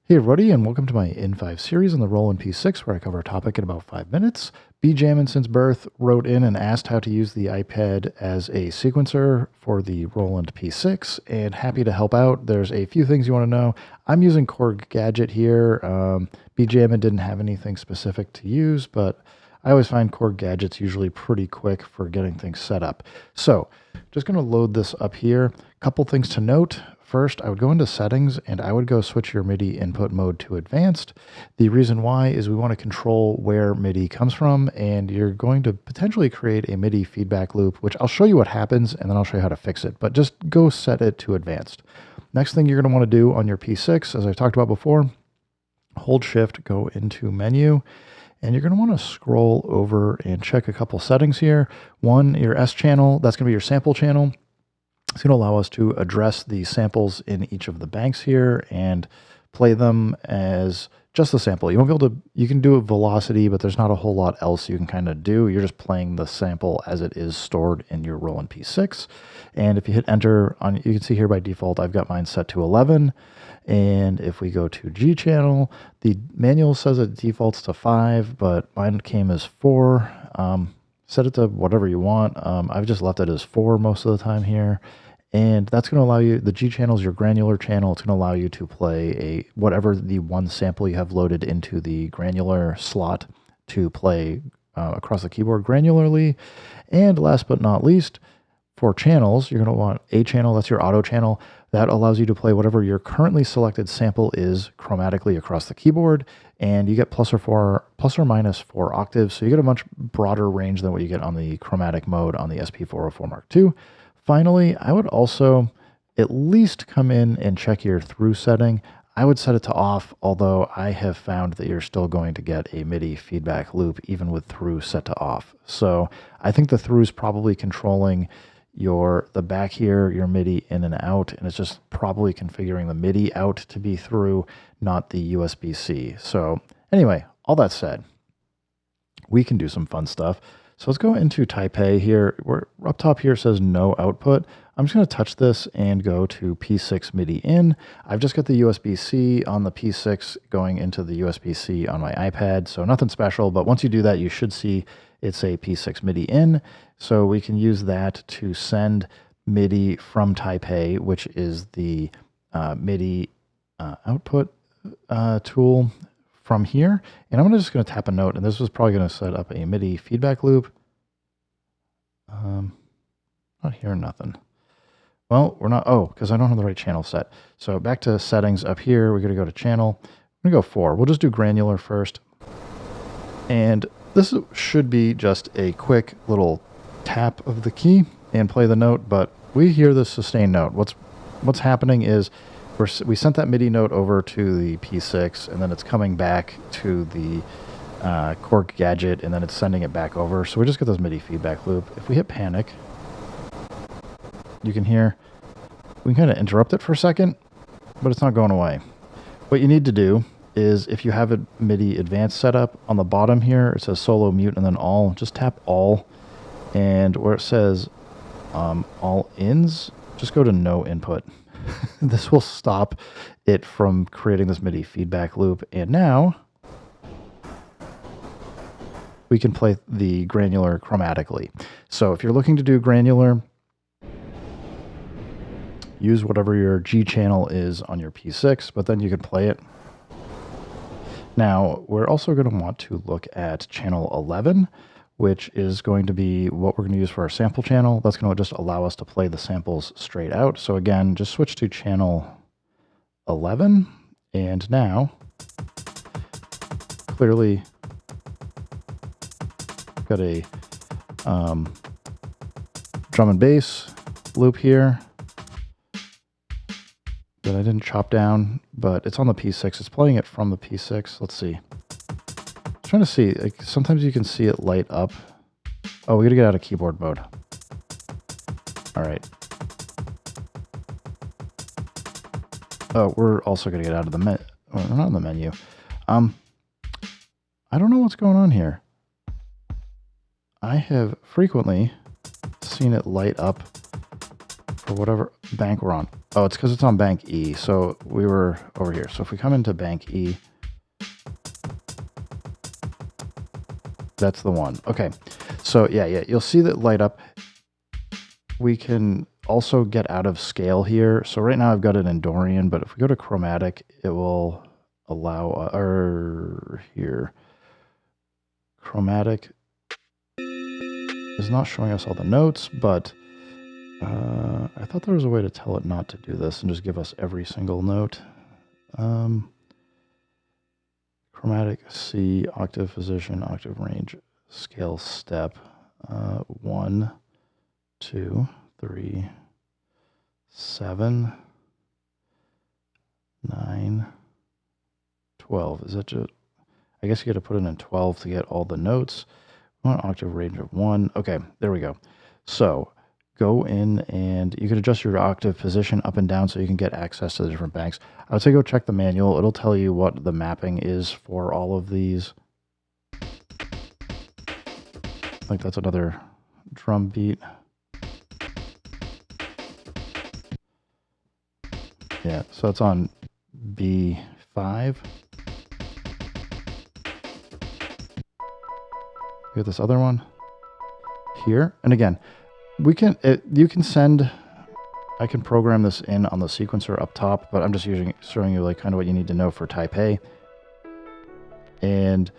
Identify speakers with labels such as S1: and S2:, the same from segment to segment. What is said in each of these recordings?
S1: Hey everybody, and welcome to my In5 series on the Roland P-6, where I cover a topic in about 5 minutes. Jammin' since birth wrote in and asked how to use the iPad as a sequencer for the Roland P-6, and happy to help out. There's a few things you want to know. I'm using Korg Gadget here. Jammin' didn't have anything specific to use, but I always find Korg Gadget's usually pretty quick for getting things set up. So, just going to load this up here. Couple things to note. First, I would go into settings and I would go switch your MIDI input mode to advanced. The reason why is we want to control where MIDI comes from, and you're going to potentially create a MIDI feedback loop, which I'll show you what happens and then I'll show you how to fix it, but just go set it to advanced. Next thing you're going to want to do on your P6, as I've talked about before, hold shift, go into menu, and you're going to want to scroll over and check a couple settings here. One, your S channel, that's going to be your sample channel. It's going to allow us to address the samples in each of the banks here and play them as just the sample. You won't be able to, you can do a velocity, but there's not a whole lot else you can kind of do. You're just playing the sample as it is stored in your Roland P6. And if you hit enter, you can see here by default, I've got mine set to 11. And if we go to G channel, the manual says it defaults to 5, but mine came as 4. Set it to whatever you want. I've just left it as 4 most of the time here. And that's going to allow you, the G channel is your granular channel. It's going to allow you to play whatever the one sample you have loaded into the granular slot to play across the keyboard granularly. And last but not least, for channels, you're going to want a channel, that's your auto channel. That allows you to play whatever your currently selected sample is chromatically across the keyboard. And you get plus or minus 4 octaves. So you get a much broader range than what you get on the chromatic mode on the SP404 Mark II. Finally, I would also at least come in and check your through setting. I would set it to off, although I have found that you're still going to get a MIDI feedback loop even with through set to off. So I think the through is probably controlling the back here, your MIDI in and out, and it's just probably configuring the MIDI out to be through, not the USB-C. So anyway, all that said, we can do some fun stuff. So let's go into Type A here. Up top here says no output. I'm just going to touch this and go to P6 MIDI in. I've just got the USB-C on the P6 going into the USB-C on my iPad, so nothing special, but once you do that, you should see it's a P6 MIDI in. So we can use that to send MIDI from Type A, which is the MIDI output tool from here. And I'm just going to tap a note, and this was probably going to set up a MIDI feedback loop. Not hearing nothing. Well, we're not, because I don't have the right channel set. So back to settings up here, we're going to go to channel. I'm going to go 4. We'll just do granular first. And this should be just a quick little tap of the key and play the note, but we hear the sustained note. What's happening is we sent that MIDI note over to the P6, and then it's coming back to the Korg Gadget, and then it's sending it back over. So we just get this MIDI feedback loop. If we hit panic, you can hear, we can kind of interrupt it for a second, but it's not going away. What you need to do is, if you have a MIDI advanced setup, on the bottom here, it says solo, mute, and then all. Just tap all, and where it says all ins, just go to no input. This will stop it from creating this MIDI feedback loop. And now we can play the granular chromatically. So if you're looking to do granular, use whatever your G channel is on your P6, but then you can play it. Now, we're also going to want to look at channel 11, which is going to be what we're going to use for our sample channel. That's going to just allow us to play the samples straight out. So again, just switch to channel 11, and now, clearly, got a drum and bass loop here that I didn't chop down, but it's on the P6. It's playing it from the P6. Let's see. I'm trying to see, like, sometimes you can see it light up. Oh, we gotta get out of keyboard mode. All right. Oh, we're also gonna get out of the menu. Well, we're not in the menu. I don't know what's going on here. I have frequently seen it light up for whatever bank we're on. Oh, it's because it's on bank E. So we were over here. So if we come into bank E, that's the one. Okay. So yeah, you'll see that light up. We can also get out of scale here. So right now I've got it in Dorian, but if we go to Chromatic, it will allow, or here, Chromatic is not showing us all the notes, but I thought there was a way to tell it not to do this and just give us every single note. Chromatic C, octave position, octave range, scale step, 1, 2, 3, 7, 9, 12. Is that just, I guess you got to put it in 12 to get all the notes. One octave range of 1. Okay, there we go. So go in and you can adjust your octave position up and down so you can get access to the different banks. I would say go check the manual. It'll tell you what the mapping is for all of these. I think that's another drum beat. Yeah, so it's on B5. We got this other one here. And again, we can, you can send, I can program this in on the sequencer up top, but I'm just showing you like kind of what you need to know for type A. And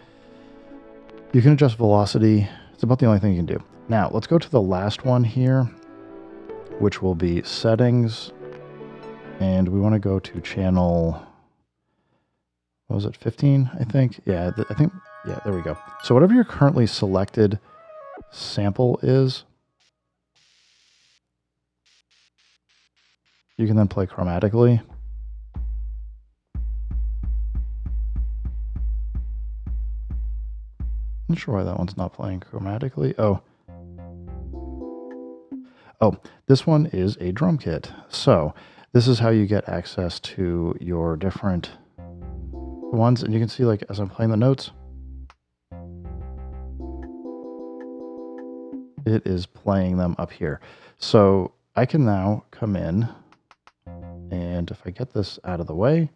S1: you can adjust velocity. It's about the only thing you can do. Now, let's go to the last one here, which will be settings. And we want to go to channel, what was it, 15, I think? Yeah, I think, yeah, there we go. So whatever your currently selected sample is, you can then play chromatically. Not sure why that one's not playing chromatically. Oh, this one is a drum kit. So this is how you get access to your different ones. And you can see, like, as I'm playing the notes, it is playing them up here. So I can now come in, and if I get this out of the way,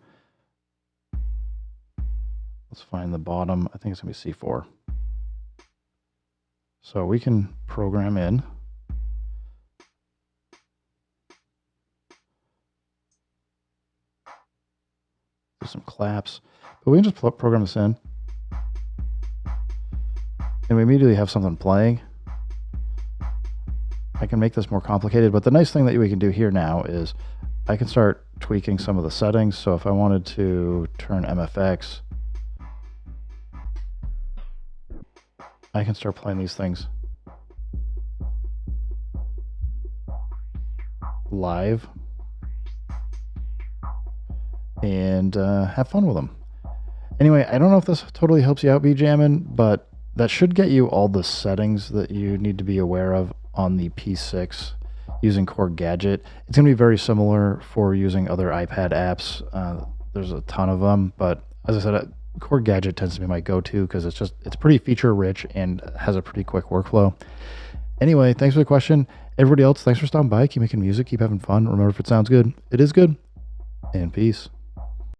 S1: let's find the bottom. I think it's going to be C4. So we can program in. Do some claps. But we can just program this in. And we immediately have something playing. I can make this more complicated, but the nice thing that we can do here now is I can start tweaking some of the settings. So if I wanted to turn MFX, I can start playing these things live and have fun with them. Anyway, I don't know if this totally helps you out, B-Jammin', but that should get you all the settings that you need to be aware of on the P-6 using Korg Gadget. It's going to be very similar for using other iPad apps. There's a ton of them, but as I said, Korg Gadget tends to be my go-to because it's pretty feature-rich and has a pretty quick workflow. Anyway, thanks for the question. Everybody else, thanks for stopping by. Keep making music, keep having fun. Remember, if it sounds good, it is good. And peace.